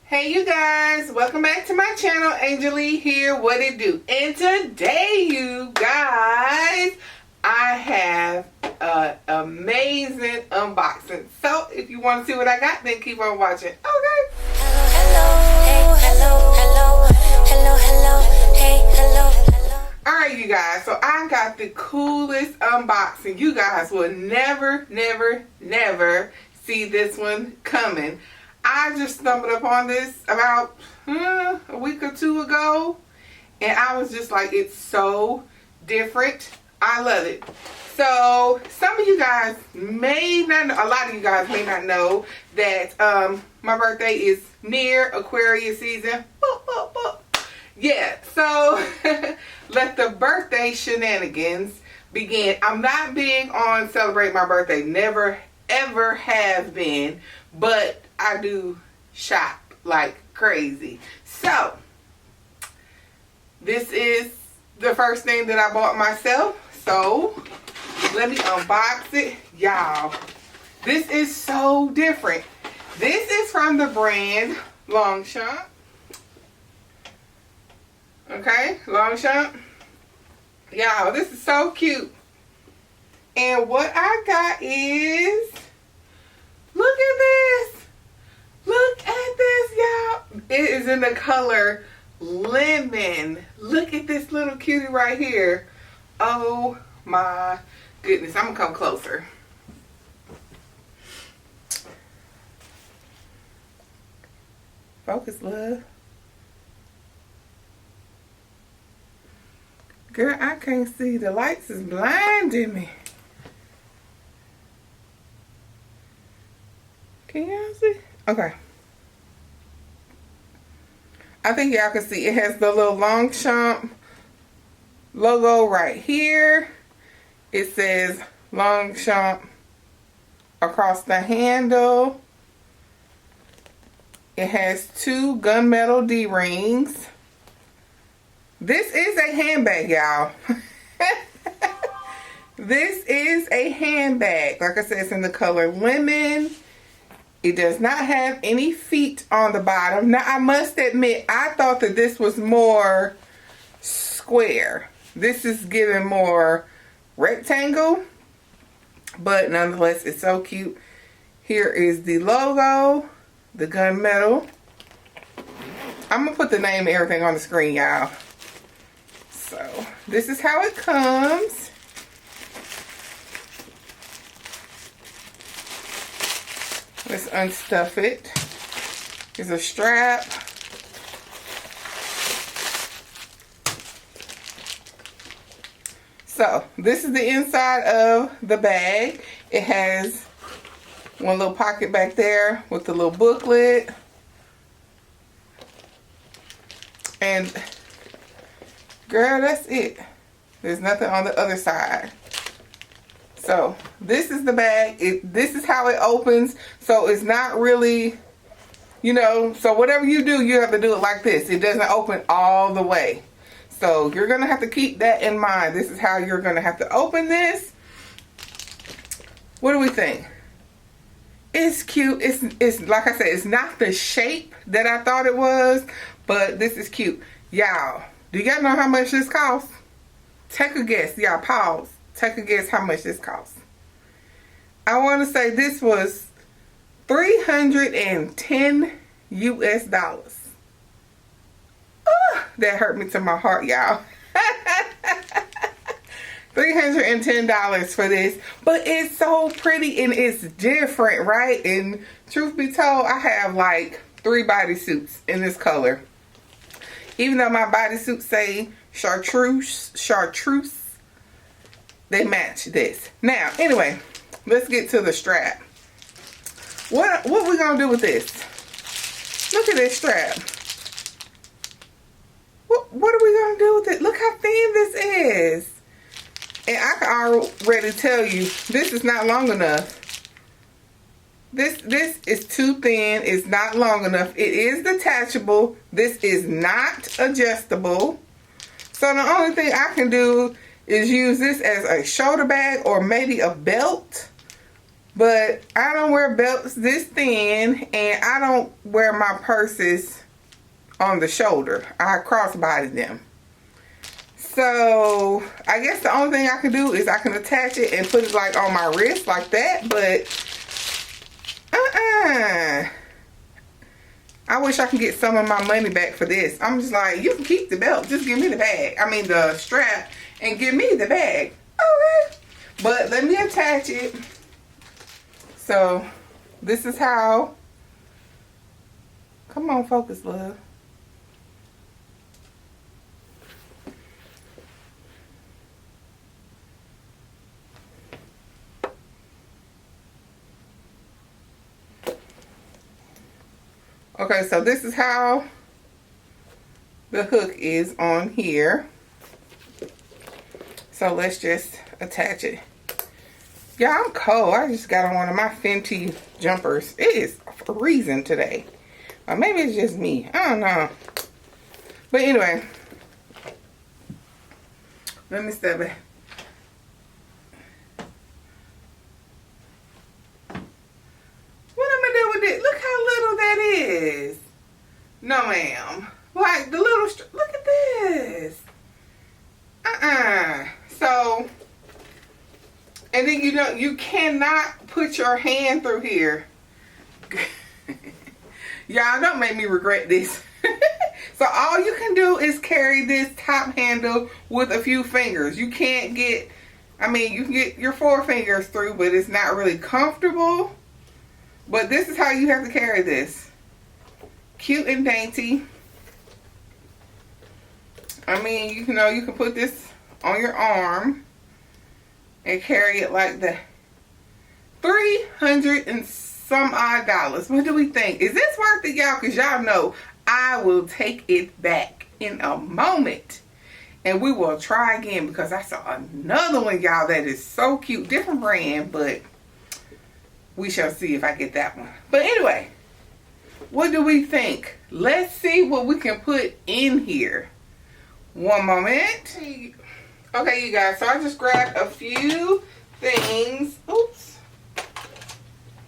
Hey you guys, welcome back to my channel. Angel here, what it do? And today you guys, I have an amazing unboxing. So if you want to see what I got, then keep on watching. Okay. Alright you guys, so I got the coolest unboxing. You guys will never see this one coming. I just stumbled upon this about a week or two ago, and I was just like, it's so different. I love it. So some of you guys may not know, a lot of you guys may not know that my birthday is near, Aquarius season. Boop, boop, boop. Yeah, so let the birthday shenanigans begin. I'm not big on celebrating my birthday. Never ever have been, but I do shop like crazy. So this is the first thing that I bought myself. So let me unbox it. Y'all, this is so different. This is from the brand Longchamp. Okay, Longchamp. Y'all, this is so cute. And what I got is, look at this. Look at this, y'all. It is in the color lemon. Look at this little cutie right here. Oh my goodness. I'm going to come closer. Focus, love. Girl, I can't see. The lights is blinding me. Can y'all see? Okay. I think y'all can see. It has the little Longchamp logo right here. It says Longchamp across the handle. It has two gunmetal D-rings. This is a handbag, y'all. This is a handbag. Like I said, it's in the color lemon. It does not have any feet on the bottom. Now, I must admit, I thought that this was more square. This is giving more rectangle. But nonetheless, it's so cute. Here is the logo, the gunmetal. I'm going to put the name and everything on the screen, y'all. So, this is how it comes. Let's unstuff it. There's a strap. So, this is the inside of the bag. It has one little pocket back there with the little booklet. And, girl, that's it. There's nothing on the other side. So this is the bag. This is how it opens. So it's not really, you know, so whatever you do, you have to do it like this. It doesn't open all the way. So you're going to have to keep that in mind. This is how you're going to have to open this. What do we think? It's cute. It's like I said, it's not the shape that I thought it was, but this is cute. Y'all, do y'all know how much this costs? Take a guess. Y'all, pause. Take a guess how much this costs. I want to say this was $310 US. That hurt me to my heart, y'all. $310 for this. But it's so pretty and it's different, right? And truth be told, I have like 3 bodysuits in this color. Even though my bodysuits say chartreuse, they match this. Now, anyway, let's get to the strap. What we gonna do with this? Look at this strap. What are we gonna do with it? Look how thin this is. And I can already tell you, this is not long enough. This is too thin. It's not long enough. It is detachable. This is not adjustable. So the only thing I can do is use this as a shoulder bag or maybe a belt. But I don't wear belts this thin, and I don't wear my purses on the shoulder. I crossbody them. So I guess the only thing I can do is I can attach it and put it like on my wrist like that. But I wish I could get some of my money back for this. I'm just like, you can keep the belt, just give me the bag. I mean the strap, and give me the bag. Okay. But let me attach it. So this is how. Come on, focus, love. Okay, so this is how the hook is on here. So let's just attach it. Yeah, I'm cold. I just got on one of my Fenty jumpers. It is freezing today. Or maybe it's just me. I don't know. But anyway. Let me step it. What am I doing with it? Look how little that is. No, ma'am. Like the little, look at this. So, and then you cannot put your hand through here. Y'all, don't make me regret this. So all you can do is carry this top handle with a few fingers. You can't get, I mean, you can get your 4 fingers through, but it's not really comfortable. But this is how you have to carry this. Cute and dainty. I mean, you know, you can put this on your arm and carry it like that. $300 and some odd dollars. What do we think? Is this worth it, y'all? Because y'all know I will take it back in a moment. And we will try again, because I saw another one, y'all, that is so cute. Different brand, but we shall see if I get that one. But anyway, what do we think? Let's see what we can put in here. One moment. Okay, you guys, so I just grabbed a few things. Oops.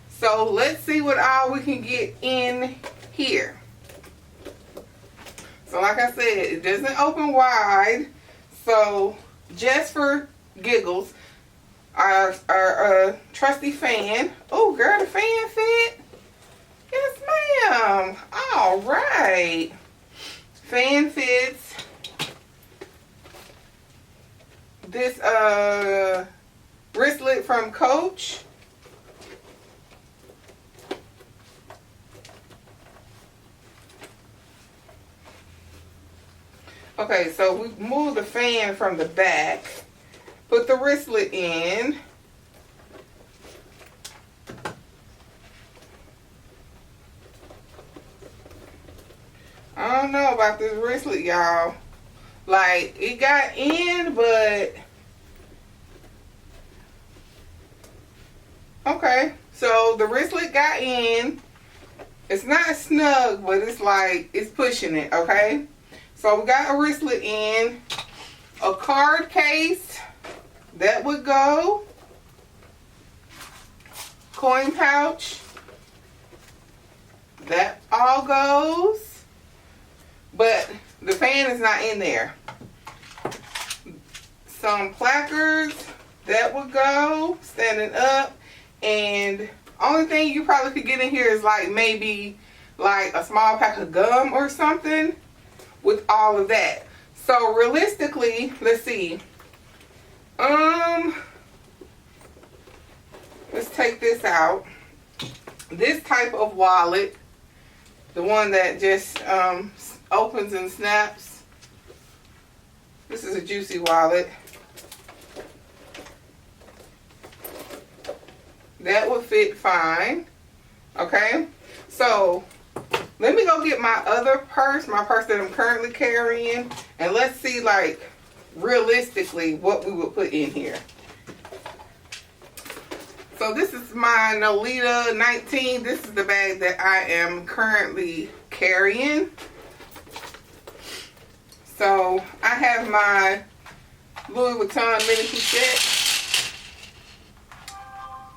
So let's see what all we can get in here. So like I said, it doesn't open wide. So just for giggles, our trusty fan. Oh, girl, the fan fit? Yes, ma'am. All right. Fan fits. This wristlet from Coach. Okay, so we moved the fan from the back. Put the wristlet in. I don't know about this wristlet, y'all. Like, it got in, but okay. So the wristlet got in. It's not snug, but it's like, it's pushing it, okay? So we got a wristlet in. A card case. That would go. Coin pouch. That all goes. But the fan is not in there. Some placards. That would go. Standing up. And only thing you probably could get in here is like maybe like a small pack of gum or something with all of that. So realistically, let's see. Let's take this out. This type of wallet, the one that just opens and snaps. This is a Juicy wallet. That would fit fine. Okay, so let me go get my other purse, my purse that I'm currently carrying, and let's see, like, realistically what we would put in here. So this is my Nolita 19. This is the bag that I am currently carrying. So I have my Louis Vuitton mini pochette.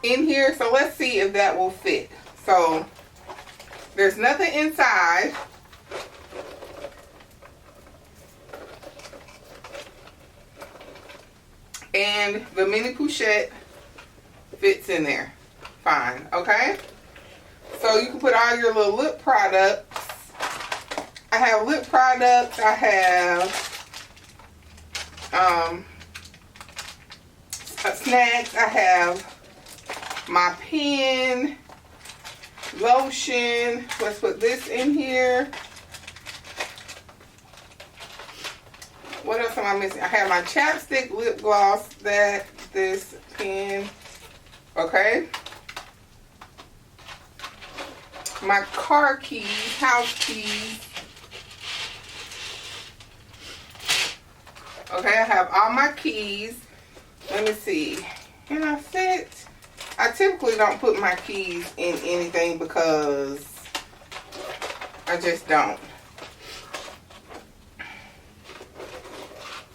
in here. So let's see if that will fit. So there's nothing inside. And the mini pochette fits in there fine, okay? So you can put all your little lip products. I have lip products. I have snacks. I have my pen, lotion. Let's put this in here. What else am I missing? I have my chapstick, lip gloss, this pen. Okay. My car keys, house keys. Okay, I have all my keys. Let me see. Can I fit? I typically don't put my keys in anything because I just don't.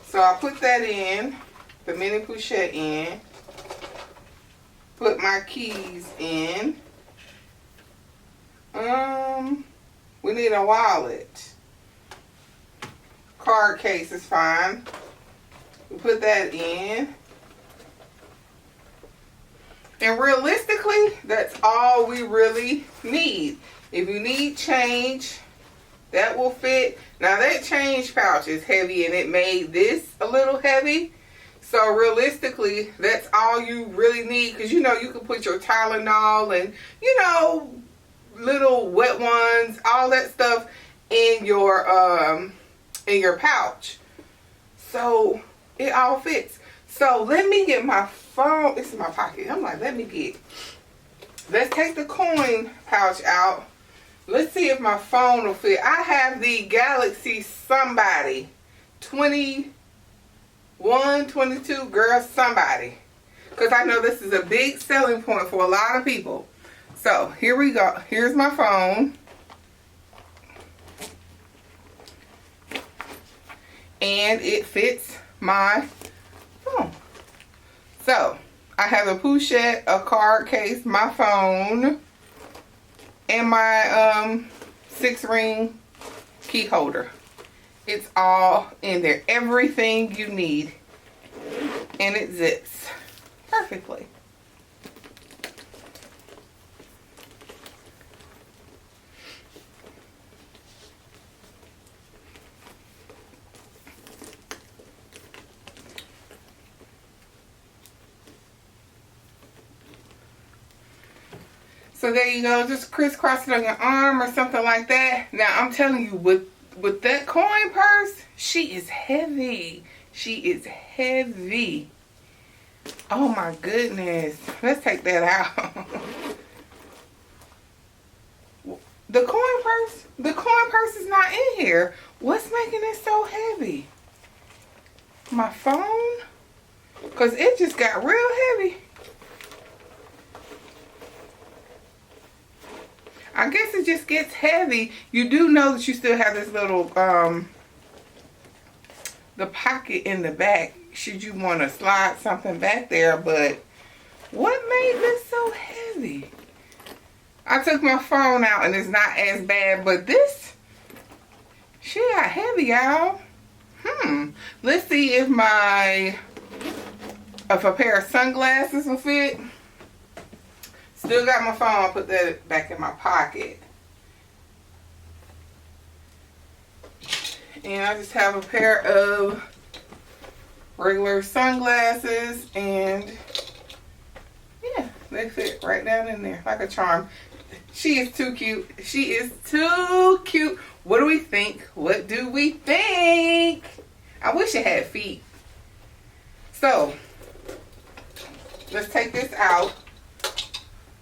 So I put that in, the mini pochette in. Put my keys in. We need a wallet. Card case is fine. We put that in. And realistically, that's all we really need. If you need change, that will fit. Now that change pouch is heavy and it made this a little heavy. So realistically, that's all you really need. Because you know, you can put your Tylenol and, you know, little wet ones, all that stuff in your pouch. So it all fits. So let me get my phone. This is my pocket. I'm like, let's take the coin pouch out. Let's see if my phone will fit. I have the Galaxy somebody. 21, 22, girl, somebody. Because I know this is a big selling point for a lot of people. So here we go. Here's my phone. And it fits my phone. So I have a pochette, a card case, my phone, and my 6-ring key holder. It's all in there. Everything you need. And it zips perfectly. So there you go, just crisscross it on your arm or something like that. Now I'm telling you, with that coin purse, she is heavy. She is heavy. Oh my goodness. Let's take that out. The coin purse is not in here. What's making it so heavy? My phone? Because it just got real heavy. I guess it just gets heavy. You do know that you still have this little, the pocket in the back, should you want to slide something back there, but what made this so heavy? I took my phone out and it's not as bad, but this, she got heavy, y'all. Let's see if a pair of sunglasses will fit. Still got my phone. I'll put that back in my pocket. And I just have a pair of regular sunglasses, and yeah, they fit right down in there like a charm. She is too cute. She is too cute. What do we think? What do we think? I wish it had feet. So let's take this out.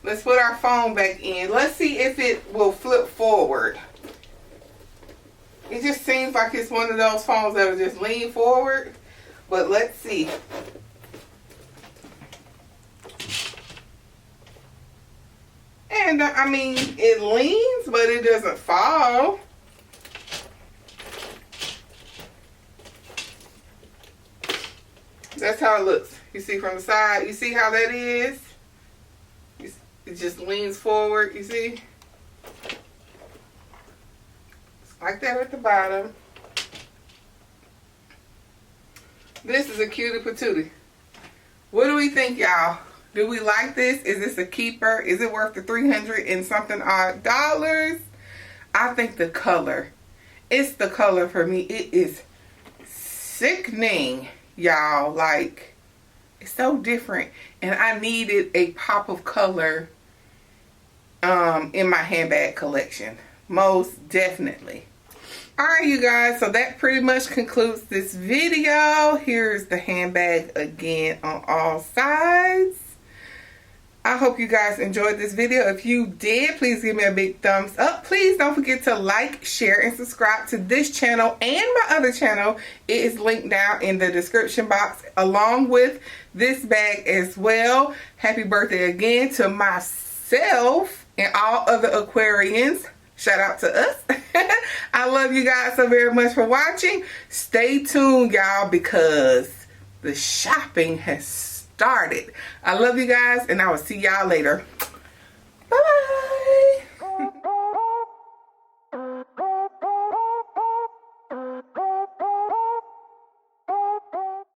Let's put our phone back in. Let's see if it will flip forward. It just seems like it's one of those phones that will just lean forward. But let's see. And I mean, it leans, but it doesn't fall. That's how it looks. You see from the side, you see how that is? It just leans forward, you see? It's like that at the bottom. This is a cutie patootie. What do we think, y'all? Do we like this? Is this a keeper? Is it worth the 300 and something odd dollars? I think the color. It's the color for me. It is sickening, y'all. Like, it's so different. And I needed a pop of color in my handbag collection. Most definitely. Alright, you guys, so that pretty much concludes this video. Here's the handbag again on all sides. I hope you guys enjoyed this video. If you did, please give me a big thumbs up. Please don't forget to like, share, and subscribe to this channel and my other channel. It is linked down in the description box along with this bag as well. Happy birthday again to myself and all other Aquarians. Shout out to us. I love you guys so very much for watching. Stay tuned, y'all, because the shopping has started. I love you guys, and I will see y'all later.